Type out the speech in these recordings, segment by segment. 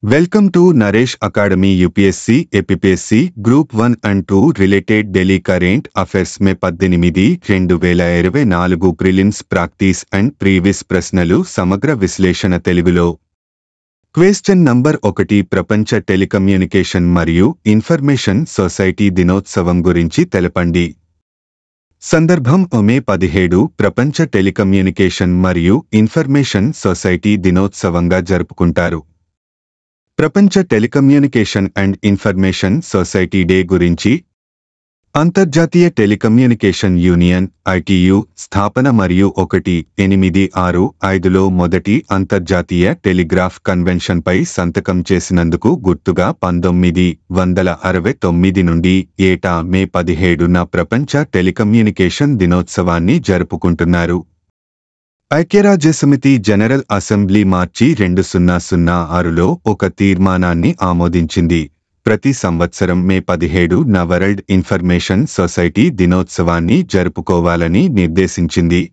Welcome to Naresh Academy UPSC, APPSC, Group 1 and 2 related Delhi Current Affairs में 18/2024 prelims practice and previous ప్రశ్నలు సమగ్ర విశ్లేషణ తెలుగులో. Question number 1 ప్రపంచ టెలికమ్యూనికేషన్ మరియు ఇన్ఫర్మేషన్ సొసైటీ దినోత్సవం గురించి తెలపండి. సందర్భం మే 17 ప్రపంచ టెలికమ్యూనికేషన్ మరియు ఇన్ఫర్మేషన్ సొసైటీ దినోత్సవంగా జరుపుకుంటారు. ప్రపంచ telecommunication and information society day గురించి. అంతర్జాతీయ టెలికమ్యూనికేషన్ యూనియన్ ITU స్థాపన మరియు 1865లో మొదటి అంతర్జాతీయ టెలిగ్రాఫ్ కన్వెన్షన్పై సంతకం చేసినందుకు గుర్తుగా 1969 నుండి ఏటా మే 17న ప్రపంచ టెలికమ్యూనికేషన్ దినోత్సవాన్ని జరుపుకుంటున్నారు. ఐక్యరాజ్యసమితి జనరల్ అసెంబ్లీ మార్చి 2006లో ఒక తీర్మానాన్ని ఆమోదించింది. ప్రతి సంవత్సరం మే 17న వరల్డ్ ఇన్ఫర్మేషన్ సొసైటీ దినోత్సవాన్ని జరుపుకోవాలని నిర్దేశించింది.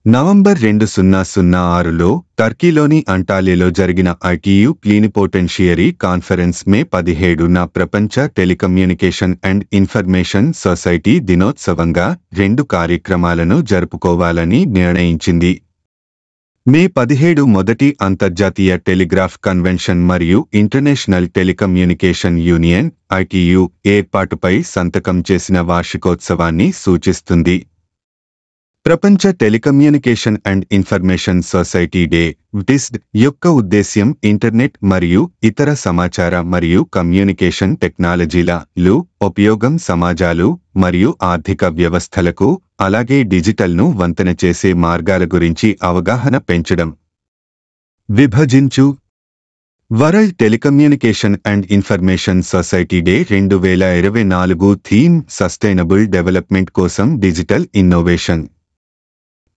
నవంబర్ 2006లో టర్కీలోని అంటాలియాలో జరిగిన ITU ప్లీనిపోటెన్షియరీ కాన్ఫరెన్స్ మే 17న ప్రపంచ టెలికమ్యూనికేషన్ అండ్ ఇన్ఫర్మేషన్ సొసైటీ దినోత్సవంగా 2 కార్యక్రమాలను జరుపుకోవాలని నిర్ణయించింది. మే 17 మొదటి అంతర్జాతీయ టెలిగ్రాఫ్ కన్వెన్షన్ మరియు ఇంటర్నేషనల్ టెలికమ్యూనికేషన్ యూనియన్ ITU ఏర్పాటుపై సంతకం చేసిన వార్షికోత్సవాన్ని సూచిస్తుంది. ప్రపంచ telecommunication and information society day (TISD) యొక్క ఉద్దేశ్యం ఇంటర్నెట్ మరియు ఇతర సమాచార మరియు కమ్యూనికేషన్ టెక్నాలజీల ఉపయోగం సమాజాలు మరియు ఆర్థిక వ్యవస్థలకు, అలాగే డిజిటల్ను వంతెన చేసే మార్గాల గురించి అవగాహన పెంచడం. విభజించు. World telecommunication and information society day 2024 theme sustainable development కోసం డిజిటల్ ఇన్నోవేషన్.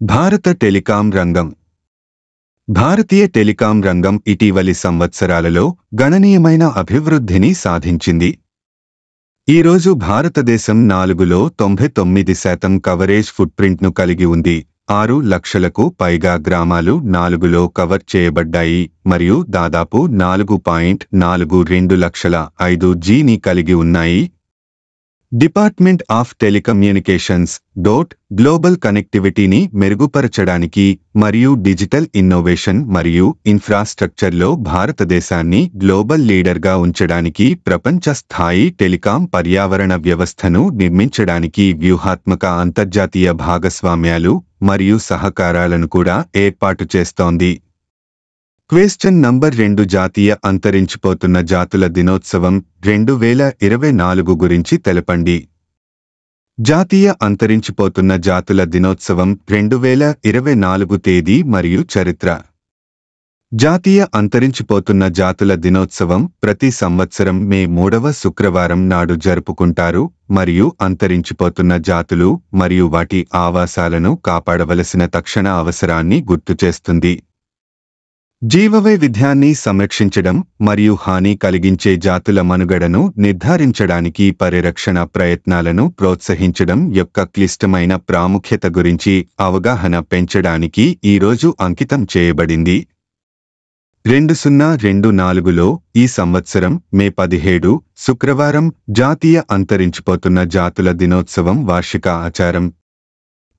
భారత టెలికాం రంగం. భారతీయ టెలికాం రంగం ఇటీవలి సంవత్సరాలలో గణనీయమైన అభివృద్ధిని సాధించింది. ఈరోజు భారతదేశం 4లో 99% కవరేజ్ ఫుట్ప్రింట్ను కలిగి ఉంది. 6 లక్షలకు పైగా గ్రామాలు 4లో కవర్ చేయబడ్డాయి మరియు దాదాపు 4.42 లక్షల 5Gని కలిగి ఉన్నాయి. డిపార్ట్మెంట్ ఆఫ్ టెలికమ్యూనికేషన్స్ గ్లోబల్ కనెక్టివిటీని మెరుగుపరచడానికి మరియు డిజిటల్ ఇన్నోవేషన్ మరియు ఇన్ఫ్రాస్ట్రక్చర్లో భారతదేశాన్ని గ్లోబల్ లీడర్గా ఉంచడానికి ప్రపంచ స్థాయి టెలికాం పర్యావరణ వ్యవస్థను నిర్మించడానికి వ్యూహాత్మక అంతర్జాతీయ భాగస్వామ్యాలు మరియు సహకారాలను కూడా ఏర్పాటు చేస్తోంది. క్వశ్చన్ నంబర్ 2 జాతీయ అంతరించిపోతున్న జాతుల దినోత్సవం 2024 గురించి తెలపండి. జాతీయ అంతరించిపోతున్న జాతుల దినోత్సవం 2024 తేదీ మరియు చరిత్ర. జాతీయ అంతరించిపోతున్న జాతుల దినోత్సవం ప్రతి సంవత్సరం మే 3వ శుక్రవారం నాడు జరుపుకుంటారు మరియు అంతరించిపోతున్న జాతులు మరియు వాటి ఆవాసాలను కాపాడవలసిన తక్షణ అవసరాన్ని గుర్తుచేస్తుంది. జీవవైవిధ్యాన్ని సంరక్షించడం మరియు హాని కలిగించే జాతుల మనుగడను నిర్ధారించడానికి పరిరక్షణ ప్రయత్నాలను ప్రోత్సహించడం యొక్క క్లిష్టమైన ప్రాముఖ్యత గురించి అవగాహన పెంచడానికి ఈరోజు అంకితం చేయబడింది. 2024లో ఈ సంవత్సరం మే 17 శుక్రవారం జాతీయ అంతరించిపోతున్న జాతుల దినోత్సవం వార్షిక ఆచారం.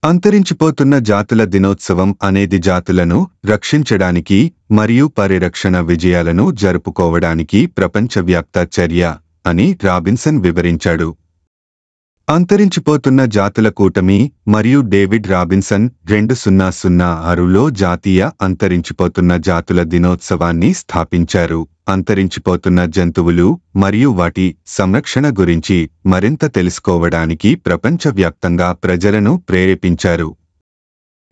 అంతరించిపోతున్న జాతుల దినోత్సవం అనేది జాతులను రక్షించడానికి మరియు పరిరక్షణ విజయాలను జరుపుకోవడానికి ప్రపంచవ్యాప్త చర్య అని రాబిన్సన్ వివరించాడు. అంతరించిపోతున్న జాతుల కూటమి మరియు డేవిడ్ రాబిన్సన్ 2006లో జాతీయ అంతరించిపోతున్న జాతుల దినోత్సవాన్ని స్థాపించారు. అంతరించిపోతున్న జంతువులు మరియు వాటి సంరక్షణ గురించి మరింత తెలుసుకోవడానికి ప్రపంచవ్యాప్తంగా ప్రజలను ప్రేరేపించారు.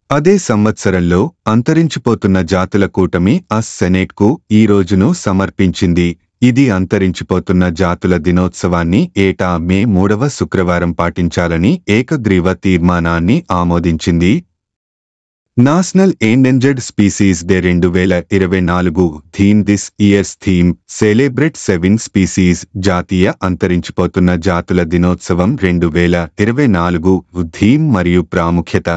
అదే సంవత్సరంలో అంతరించిపోతున్న జాతుల కూటమి సెనేట్కు ఈ రోజును సమర్పించింది. ఇది అంతరించిపోతున్న జాతుల దినోత్సవాన్ని ఏటా మే 3వ శుక్రవారం పాటించాలని ఏకగ్రీవ తీర్మానాన్ని ఆమోదించింది. National endangered species day 2024 theme. This years theme celebrate 7 species. జాతీయ అంతరించిపోతున్న జాతుల దినోత్సవం 2024 థీమ్ మరియు ప్రాముఖ్యత.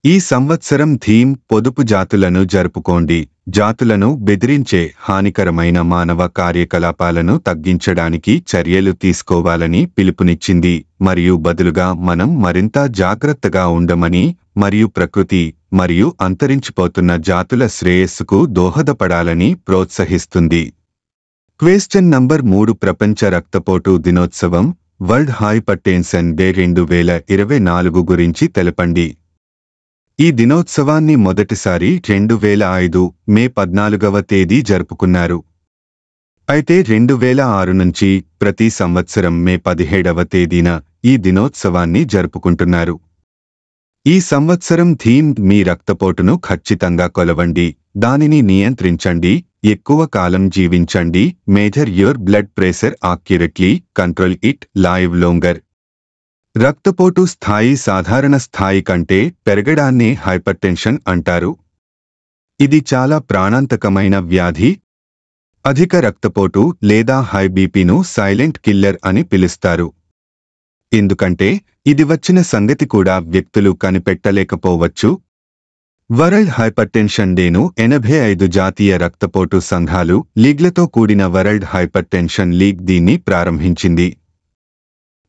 ఈ సంవత్సరం థీమ్ పొదుపు జాతులను జరుపుకోండి. జాతులను బెదిరించే హానికరమైన మానవ కార్యకలాపాలను తగ్గించడానికి చర్యలు తీసుకోవాలని పిలుపునిచ్చింది మరియు బదులుగా మనం మరింత జాగ్రత్తగా ఉండమని మరియు ప్రకృతి మరియు అంతరించిపోతున్న జాతుల శ్రేయస్సుకు దోహదపడాలని ప్రోత్సహిస్తుంది. క్వశ్చన్ నంబర్ 3 ప్రపంచ రక్తపోటు దినోత్సవం వరల్డ్ హైపర్టెన్షన్ డే 2024 గురించి తెలపండి. ఈ దినోత్సవాన్ని మొదటిసారి 2005 మే 14వ తేదీ జరుపుకున్నారు. అయితే 2006 నుంచి ప్రతి సంవత్సరం మే 17వ తేదీన ఈ దినోత్సవాన్ని జరుపుకుంటున్నారు. ఈ సంవత్సరం థీమ్ మీ రక్తపోటును ఖచ్చితంగా కొలవండి, దానిని నియంత్రించండి, ఎక్కువ కాలం జీవించండి, measure your blood pressure accurately, control it, live longer. రక్తపోటు స్థాయి సాధారణ స్థాయి కంటే పెరగడాన్నే హైపర్టెన్షన్ అంటారు. ఇది చాలా ప్రాణాంతకమైన వ్యాధి. అధిక రక్తపోటు లేదా హై బీపీను సైలెంట్ కిల్లర్ అని పిలుస్తారు. ఎందుకంటే ఇది వచ్చిన సంగతి కూడా వ్యక్తులు కనిపెట్టలేకపోవచ్చు. వరల్డ్ హైపర్టెన్షన్ డేను 85 జాతీయ రక్తపోటు సంఘాలు లీగ్లతో కూడిన వరల్డ్ హైపర్టెన్షన్ లీగ్ దీన్ని ప్రారంభించింది.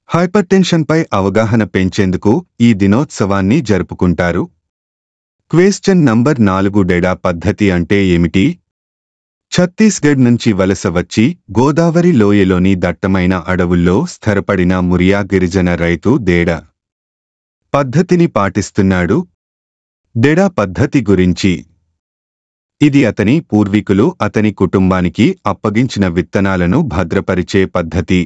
హైపర్టెన్షన్పై అవగాహన పెంచేందుకు ఈ దినోత్సవాన్ని జరుపుకుంటారు. క్వశ్చన్ నంబర్ 4 డెడా పద్ధతి అంటే ఏమిటి? ఛత్తీస్గఢ్ నుంచి వలస వచ్చి గోదావరి లోయలోని దట్టమైన అడవుల్లో స్థిరపడిన మురియా గిరిజన రైతు డెడా పద్ధతిని పాటిస్తున్నాడు. డెడా పద్ధతి గురించి: ఇది అతని పూర్వీకులు అతని కుటుంబానికి అప్పగించిన విత్తనాలను భద్రపరిచే పద్ధతి.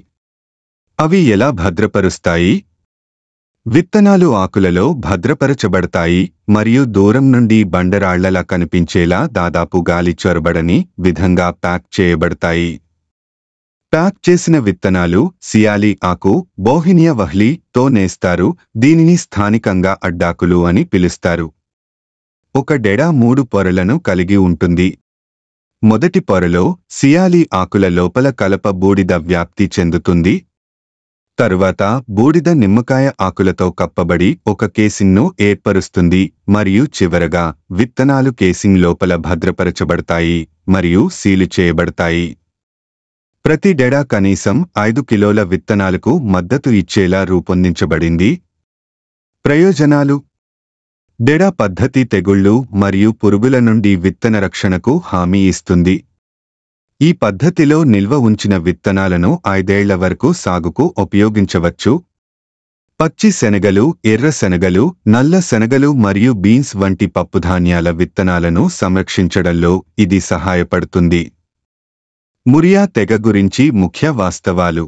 అవి ఎలా భద్రపరుస్తాయి? విత్తనాలు ఆకులలో భద్రపరచబడతాయి మరియు దూరం నుండి బండరాళ్లలా కనిపించేలా దాదాపు గాలి చొరబడని విధంగా ప్యాక్ చేయబడతాయి. ప్యాక్ చేసిన విత్తనాలు సియాలి ఆకు బోహినియా వహ్లీ తో నేస్తారు. దీనిని స్థానికంగా అడ్డాకులు అని పిలుస్తారు. ఒక డెడా 3 పొరలను కలిగి ఉంటుంది. మొదటి పొరలో సియాలి ఆకుల లోపల కలప బూడిద వ్యాప్తి చెందుతుంది. తరువాత బూడిద నిమ్మకాయ ఆకులతో కప్పబడి ఒక కేసింగ్ను ఏర్పరుస్తుంది మరియు చివరగా విత్తనాలు కేసింగ్ లోపల భద్రపరచబడతాయి మరియు సీలు చేయబడతాయి. ప్రతి డెడా కనీసం 5 కిలోల విత్తనాలకు మద్దతు ఇచ్చేలా రూపొందించబడింది. ప్రయోజనాలు: డెడా పద్ధతి తెగుళ్లు మరియు పురుగుల నుండి విత్తన రక్షణకు హామీ ఇస్తుంది. ఈ పద్ధతిలో నిల్వ ఉంచిన విత్తనాలను 5 ఏళ్ల వరకు సాగుకు ఉపయోగించవచ్చు. పచ్చి శనగలు, ఎర్ర శనగలు, నల్ల శనగలు మరియు బీన్స్ వంటి పప్పుధాన్యాల విత్తనాలను సంరక్షించడంలో ఇది సహాయపడుతుంది. మురియా తెగ గురించి ముఖ్య వాస్తవాలు: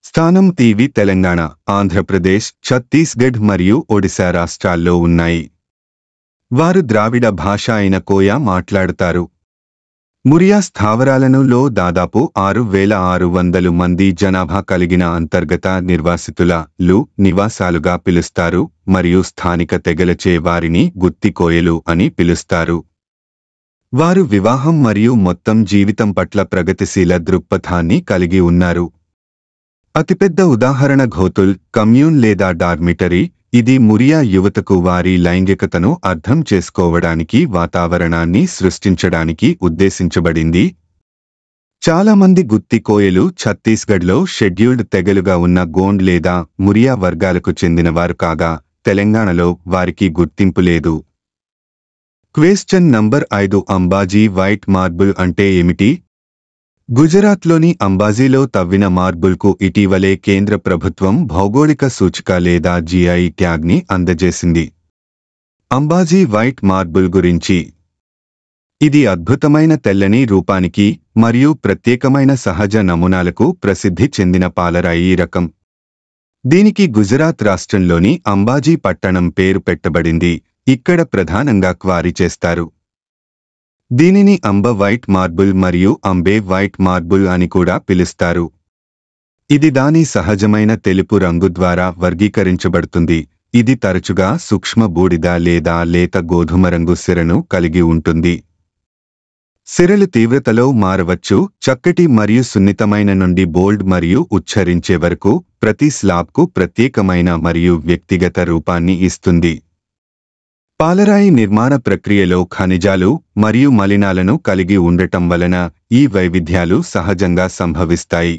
స్థానం: ఇవి తెలంగాణ, ఆంధ్రప్రదేశ్, ఛత్తీస్గఢ్ మరియు ఒడిశా రాష్ట్రాల్లో ఉన్నాయి. వారు ద్రావిడ భాష అయిన కోయా మాట్లాడుతారు. మురియా స్థావరాలను దాదాపు 6,600 మంది జనాభా కలిగిన అంతర్గత నిర్వాసితుల నివాసాలుగా పిలుస్తారు మరియు స్థానిక తెగలచే వారిని గుత్తికోయలు అని పిలుస్తారు. వారు వివాహం మరియు మొత్తం జీవితం పట్ల ప్రగతిశీల దృక్పథాన్ని కలిగి ఉన్నారు. అతిపెద్ద ఉదాహరణ ఘోతుల్ కమ్యూన్ లేదా డార్మిటరీ. ఇది మురియా యువతకు వారి లైంగికతను అర్థం చేసుకోవడానికి వాతావరణాన్ని సృష్టించడానికి ఉద్దేశించబడింది. చాలామంది గుత్తికోయలు ఛత్తీస్గఢ్లో షెడ్యూల్డ్ తెగలుగా ఉన్న గోండ్ లేదా మురియా వర్గాలకు చెందినవారు కాగా తెలంగాణలో వారికి గుర్తింపు లేదు. Question number 5 Ambaji white marble అంటే ఏమిటి? గుజరాత్లోని అంబాజీలో తవ్విన మార్బుల్కు ఇటీవలే కేంద్ర ప్రభుత్వం భౌగోళిక సూచిక లేదా జిఐ ట్యాగ్ని అందజేసింది. అంబాజీ వైట్ మార్బుల్ గురించి: ఇది అద్భుతమైన తెల్లని రూపానికి మరియు ప్రత్యేకమైన సహజ నమూనాలకు ప్రసిద్ధి చెందిన పాలరాయి రకం. దీనికి గుజరాత్ రాష్ట్రంలోని అంబాజీ పట్టణం పేరు పెట్టబడింది. ఇక్కడ ప్రధానంగా క్వారీ చేస్తారు. దీనిని అంబ వైట్ మార్బుల్ మరియు అంబే వైట్ మార్బుల్ అని కూడా పిలుస్తారు. ఇది దాని సహజమైన తెలుపు రంగు ద్వారా వర్గీకరించబడుతుంది. ఇది తరచుగా సూక్ష్మ బూడిద లేదా లేత గోధుమ రంగు సిరను కలిగి ఉంటుంది. సిరలు తీవ్రతలో మారవచ్చు. చక్కటి మరియు సున్నితమైన నుండి బోల్డ్ మరియు ఉచ్చరించే వరకు ప్రతి స్లాబ్కు ప్రత్యేకమైన మరియు వ్యక్తిగత రూపాన్ని ఇస్తుంది. పాలరాయి నిర్మాణ ప్రక్రియలో ఖనిజాలు మరియు మలినాలను కలిగి ఉండటం వలన ఈ వైవిధ్యాలు సహజంగా సంభవిస్తాయి.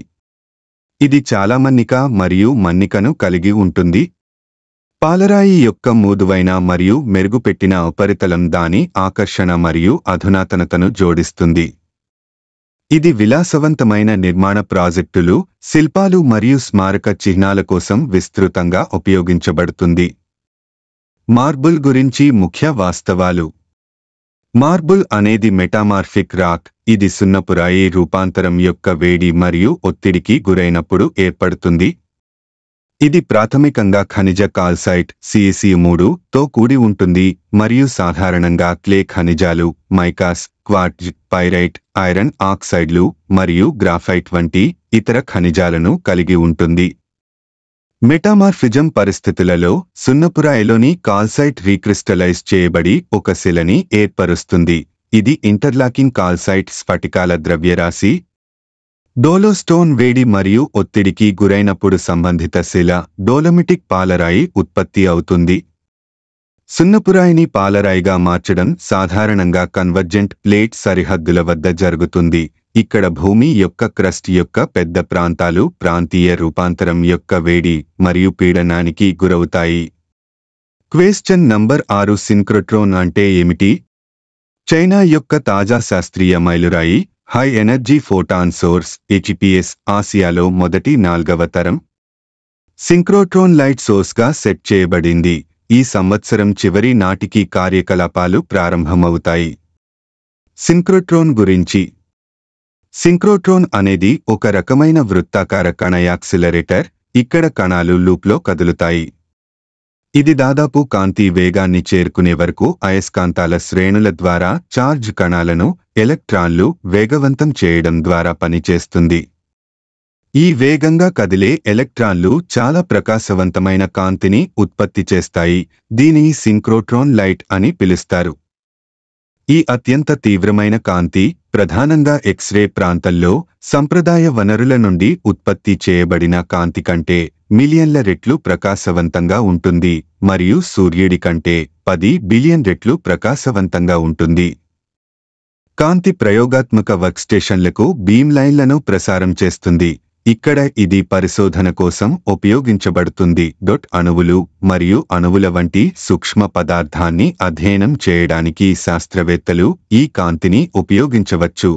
ఇది చాలా మన్నిక మరియు మన్నికను కలిగి ఉంటుంది. పాలరాయి యొక్క మృదువైన మరియు మెరుగుపెట్టిన ఉపరితలం దాని ఆకర్షణ మరియు అధునాతనతను జోడిస్తుంది. ఇది విలాసవంతమైన నిర్మాణ ప్రాజెక్టులు, శిల్పాలు మరియు స్మారక చిహ్నాల కోసం విస్తృతంగా ఉపయోగించబడుతుంది. మార్బుల్ గురించి ముఖ్య వాస్తవాలు. మార్బుల్ అనేది మెటామార్ఫిక్ రాక్. ఇది సున్నపురాయి రూపాంతరం యొక్క వేడి మరియు ఒత్తిడికి గురైనప్పుడు ఏర్పడుతుంది. ఇది ప్రాథమికంగా ఖనిజ కాల్సైట్ Ca3 తో కూడి ఉంటుంది మరియు సాధారణంగా క్లే ఖనిజాలు, మైకాస్, క్వార్ట్జ్, పైరైట్, ఐరన్ ఆక్సైడ్లు మరియు గ్రాఫైట్ వంటి ఇతర ఖనిజాలను కలిగి ఉంటుంది. మెటామార్ఫిజం పరిస్థితులలో సున్నపురాయిలోని కాల్సైట్ రీక్రిస్టలైజ్ చేయబడి ఒక శిలని ఏర్పరుస్తుంది. ఇది ఇంటర్లాకింగ్ కాల్సైట్ స్ఫటికాల ద్రవ్యరాశి. డోలోస్టోన్ వేడి మరియు ఒత్తిడికి గురైనప్పుడు సంబంధిత శిల డోలోమిటిక్ పాలరాయి ఉత్పత్తి అవుతుంది. సున్నపురాయిని పాలరాయిగా మార్చడం సాధారణంగా కన్వర్జెంట్ ప్లేట్ సరిహద్దుల వద్ద జరుగుతుంది. ఇక్కడ భూమి యొక్క క్రస్ట్ యొక్క పెద్ద ప్రాంతాలు ప్రాంతీయ రూపాంతరం యొక్క వేడి మరియు పీడనానికి గురవుతాయి. క్వెశ్చన్ నంబర్ 6 సింక్రోట్రోన్ అంటే ఏమిటి? చైనా యొక్క తాజా శాస్త్రీయ మైలురాయి high energy photon source HEPS ఆసియాలో మొదటి 4వ తరం సింక్రోట్రోన్ లైట్ సోర్స్గా సెట్ చేయబడింది. ఈ సంవత్సరం చివరి నాటికి కార్యకలాపాలు ప్రారంభమవుతాయి. సింక్రోట్రోన్ గురించి. సింక్రోట్రోన్ అనేది ఒక రకమైన వృత్తాకార కణ యాక్సిలరేటర్. ఇక్కడ కణాలు లూప్లో కదులుతాయి. ఇది దాదాపు కాంతి వేగాన్ని చేరుకునే వరకు అయస్కాంతాల శ్రేణుల ద్వారా చార్జ్ కణాలను ఎలక్ట్రాన్లు వేగవంతం చేయడం ద్వారా పనిచేస్తుంది. ఈ వేగంగా కదిలే ఎలక్ట్రాన్లు చాలా ప్రకాశవంతమైన కాంతిని ఉత్పత్తి చేస్తాయి. దీనిని సింక్రోట్రోన్ లైట్ అని పిలుస్తారు. ఈ అత్యంత తీవ్రమైన కాంతి ప్రధానంగా ఎక్స్రే ప్రాంతంలో సంప్రదాయ వనరుల నుండి ఉత్పత్తి చేయబడిన కాంతి కంటే మిలియన్ల రెట్లు ప్రకాశవంతంగా ఉంటుంది మరియు సూర్యుడి కంటే 10 బిలియన్ రెట్లు ప్రకాశవంతంగా ఉంటుంది. కాంతి ప్రయోగాత్మక వర్క్స్టేషన్లకు బీమ్ లైన్లను ప్రసారం చేస్తుంది. ఇక్కడ ఇది పరిశోధన కోసం ఉపయోగించబడుతుంది. అణువులు మరియు అణువుల వంటి సూక్ష్మ పదార్థాన్ని అధ్యయనం చేయడానికి శాస్త్రవేత్తలు ఈ కాంతిని ఉపయోగించవచ్చు.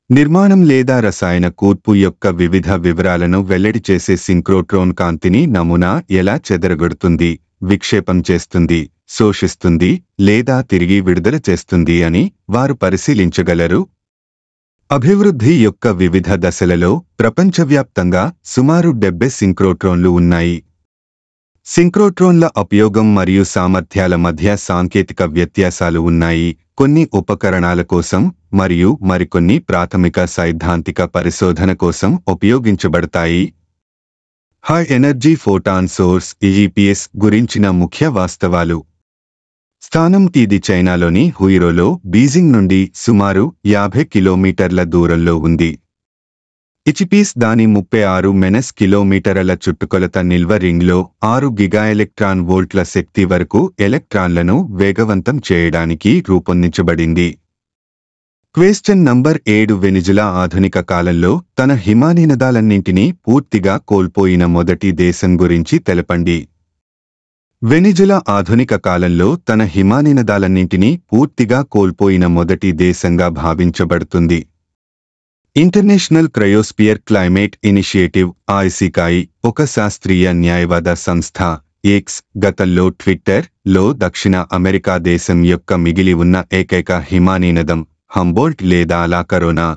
నిర్మాణం లేదా రసాయన కూర్పు యొక్క వివిధ వివరాలను వెల్లడి చేసే సింక్రోట్రోన్ కాంతిని నమూనా ఎలా చెదరగొడుతుంది, విక్షేపం చేస్తుంది, శోషిస్తుంది లేదా తిరిగి విడుదల చేస్తుంది అని వారు పరిశీలించగలరు. అభివృద్ధి యొక్క వివిధ దశలలో ప్రపంచవ్యాప్తంగా సుమారు 70 సింక్రోట్రోన్లు ఉన్నాయి. సింక్రోట్రోన్ల ఉపయోగం మరియు సామర్థ్యాల మధ్య సాంకేతిక వ్యత్యాసాలు ఉన్నాయి. కొన్ని ఉపకరణాల కోసం మరియు మరికొన్ని ప్రాథమిక సైద్ధాంతిక పరిశోధన కోసం ఉపయోగించబడతాయి. High energy photon source HEPS గురించిన ముఖ్య వాస్తవాలు. స్థానం. ఇది చైనాలోని హుయిరోలో బీజింగ్ నుండి సుమారు 50 కిలోమీటర్ల దూరంలో ఉంది. HEPS దాని 36 కిలోమీటర్ల చుట్టుకొలత నిల్వ రింగ్లో 6 గిగాఎలక్ట్రాన్ వోల్ట్ల శక్తి వరకు ఎలక్ట్రాన్లను వేగవంతం చేయడానికి రూపొందించబడింది. క్వెశ్చన్ నంబర్ 7 వెనిజులా ఆధునిక కాలంలో తన హిమానీనదాలన్నింటినీ పూర్తిగా కోల్పోయిన మొదటి దేశం గురించి తెలపండి. వెనిజులా ఆధునిక కాలంలో తన హిమానీనదాలన్నింటినీ పూర్తిగా కోల్పోయిన మొదటి దేశంగా భావించబడుతుంది. International cryosphere climate initiative ICCI ఒక శాస్త్రీయ న్యాయవాద సంస్థ X గతంలో ట్విట్టర్ లో దక్షిణ అమెరికా దేశం యొక్క మిగిలి ఉన్న ఏకైక హిమానీనదం హంబోల్ట్ లేదా లా కరోనా.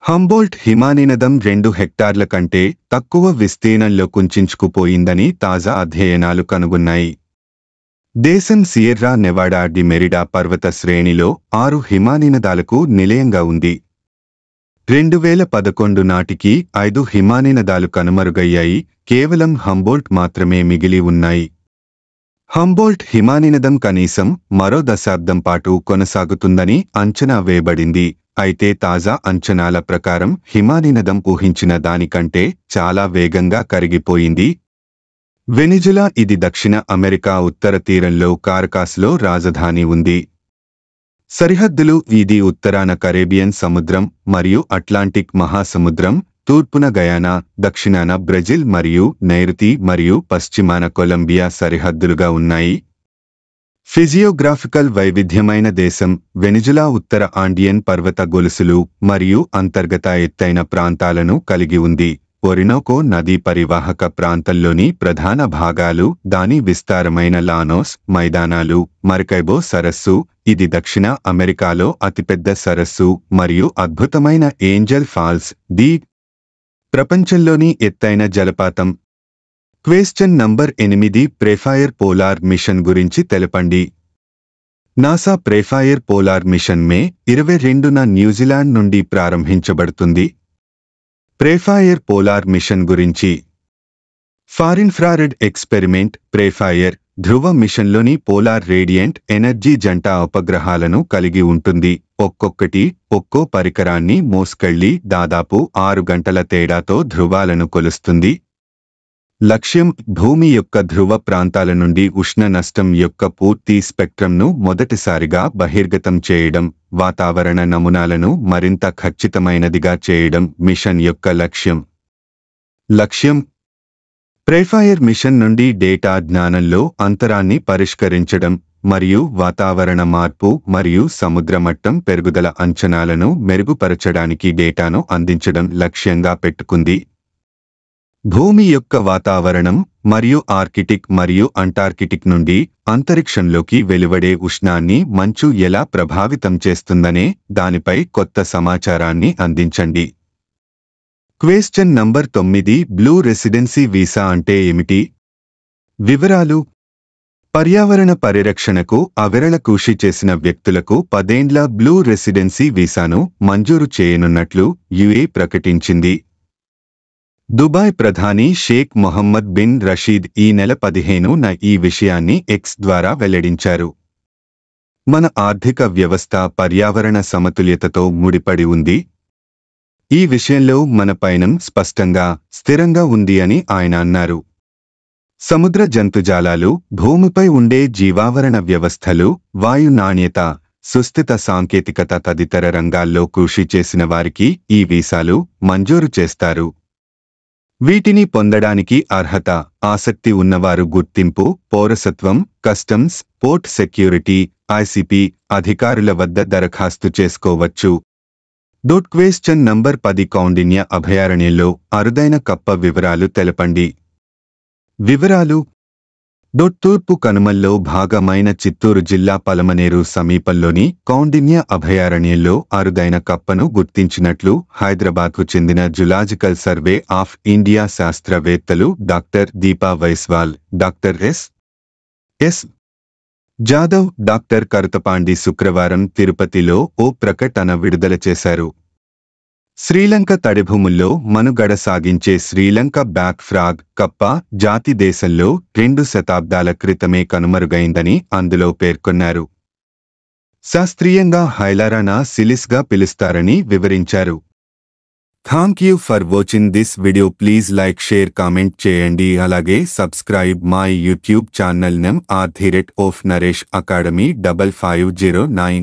హంబోల్ట్ హిమానీనదం 2 హెక్టార్ల కంటే తక్కువ విస్తీర్ణంలో కుంచించుకుపోయిందని తాజా అధ్యయనాలు కనుగొన్నాయి. దేశం సియెర్రా నెవాడా డి మెరిడా పర్వత శ్రేణిలో 6 హిమానీనదాలకు నిలయంగా ఉంది. 2011 నాటికి 5 హిమానీనదాలు కనుమరుగయ్యాయి. కేవలం హంబోల్ట్ మాత్రమే మిగిలి ఉన్నాయి. హంబోల్ట్ హిమానీనదం కనీసం మరో దశాబ్దం పాటు కొనసాగుతుందని అంచనా వేయబడింది. అయితే తాజా అంచనాల ప్రకారం హిమానీనదం ఊహించిన దానికంటే చాలా వేగంగా కరిగిపోయింది. వెనిజులా ఇది దక్షిణ అమెరికా ఉత్తర తీరంలో కారకాస్లో రాజధాని ఉంది. సరిహద్దులు ఇది ఉత్తరాన కరేబియన్ సముద్రం మరియు అట్లాంటిక్ మహాసముద్రం, తూర్పున గయానా, దక్షిణాన బ్రెజిల్ మరియు నైరుతి మరియు పశ్చిమాన కొలంబియా సరిహద్దులుగా ఉన్నాయి. ఫిజియోగ్రాఫికల్ వైవిధ్యమైన దేశం. వెనిజులా ఉత్తర ఆండియన్ పర్వత గొలుసులు మరియు అంతర్గత ఎత్తైన ప్రాంతాలను కలిగి ఉంది. ఒరినోకో నదీ పరివాహక ప్రాంతంలోని ప్రధాన భాగాలు దాని విస్తారమైన లానోస్ మైదానాలు. మరకైబో సరస్సు ఇది దక్షిణ అమెరికాలో అతిపెద్ద సరస్సు మరియు అద్భుతమైన ఏంజల్ ఫాల్స్ ది ప్రపంచంలోని ఎత్తైన జలపాతం. క్వెశ్చన్ నంబర్ 8 ప్రేఫైర్ పోలార్ మిషన్ గురించి తెలపండి. నాసా ప్రేఫైర్ పోలార్ మిషన్ మే 22న న్యూజిలాండ్ నుండి ప్రారంభించబడుతుంది. ప్రేఫైర్ పోలార్ మిషన్ గురించి ఫార్ ఇన్ఫ్రారెడ్ ఎక్స్పెరిమెంట్ ప్రేఫైర్ ధ్రువ మిషన్లోని పోలార్ రేడియంట్ ఎనర్జీ జంట ఉపగ్రహాలను కలిగి ఉంటుంది. ఒక్కో పరికరాన్ని మోసుకెళ్లి దాదాపు 6 గంటల తేడాతో ధృవాలను కొలుస్తుంది. లక్ష్యం భూమి యొక్క ధ్రువ ప్రాంతాల నుండి ఉష్ణ నష్టం యొక్క పూర్తి స్పెక్ట్రంను మొదటిసారిగా బహిర్గతం చేయడం, వాతావరణ నమూనాలను మరింత ఖచ్చితమైనదిగా చేయడం మిషన్ యొక్క లక్ష్యం. ప్రేఫైర్ మిషన్ నుండి డేటా జ్ఞానంలో అంతరాన్ని పరిష్కరించడం మరియు వాతావరణ మార్పు మరియు సముద్ర మట్టం పెరుగుదల అంచనాలను మెరుగుపరచడానికి డేటాను అందించడం లక్ష్యంగా పెట్టుకుంది. భూమి యొక్క వాతావరణం మరియు ఆర్కిటిక్ మరియు అంటార్కిటిక్ నుండి అంతరిక్షంలోకి వెలువడే ఉష్ణాన్ని మంచు ఎలా ప్రభావితం చేస్తుందనే దానిపై కొత్త సమాచారాన్ని అందించండి. Question number 9 blue residency visa అంటే ఏమిటి? వివరాలు. పర్యావరణ పరిరక్షణకు అవిరళ కృషి చేసిన వ్యక్తులకు 10 ఏండ్ల బ్లూ రెసిడెన్సీ వీసాను మంజూరు చేయనున్నట్లు యుఏ ప్రకటించింది. దుబాయ్ ప్రధాని షేక్ మొహమ్మద్ బిన్ రషీద్ ఈ నెల 15న ఈ విషయాన్ని ఎక్స్ ద్వారా వెల్లడించారు. మన ఆర్థిక వ్యవస్థ పర్యావరణ సమతుల్యతతో ముడిపడి ఉంది. ఈ విషయంలో మన పయనం స్పష్టంగా, స్థిరంగా ఉంది అని ఆయన అన్నారు. సముద్ర జంతుజాలాలు, భూమిపై ఉండే జీవావరణ వ్యవస్థలు, వాయు నాణ్యత, సుస్థిత సాంకేతికత తదితర రంగాల్లో కృషి చేసిన వారికి ఈ వీసాలు మంజూరు చేస్తారు. వీటిని పొందడానికి అర్హత, ఆసక్తి ఉన్నవారు గుర్తింపు, పౌరసత్వం, కస్టమ్స్, పోర్ట్ సెక్యూరిటీ, ఐసిపి అధికారుల వద్ద దరఖాస్తు చేసుకోవచ్చు. క్వెశ్చన్ నంబర్ 10 కౌండిన్య అభయారణ్యంలో అరుదైన కప్ప వివరాలు తెలపండి. వివరాలు. తూర్పు కనుమల్లో భాగమైన చిత్తూరు జిల్లా పలమనేరు సమీపంలోని కౌండిన్య అభయారణ్యంలో అరుదైన కప్పను గుర్తించినట్లు హైదరాబాద్కు చెందిన జులాజికల్ సర్వే ఆఫ్ ఇండియా శాస్త్రవేత్తలు doctor Deepa Vaiswal, doctor S Jadhav, doctor Karuthapandi శుక్రవారం తిరుపతిలో ఓ ప్రకటన విడుదల చేశారు. శ్రీలంక తడిభూముల్లో మనుగడ సాగించే శ్రీలంక బ్యాక్ ఫ్రాగ్ కప్ప జాతి దేశంలో 2 శతాబ్దాల క్రితమే కనుమరుగైందని అందులో పేర్కొన్నారు. శాస్త్రీయంగా హైలారానా సిలిస్గా పిలుస్తారని వివరించారు. Thank you for watching this video. Please like, share, comment చేయండి. అలాగే subscribe my YouTube channel @Naresh Academy 5509.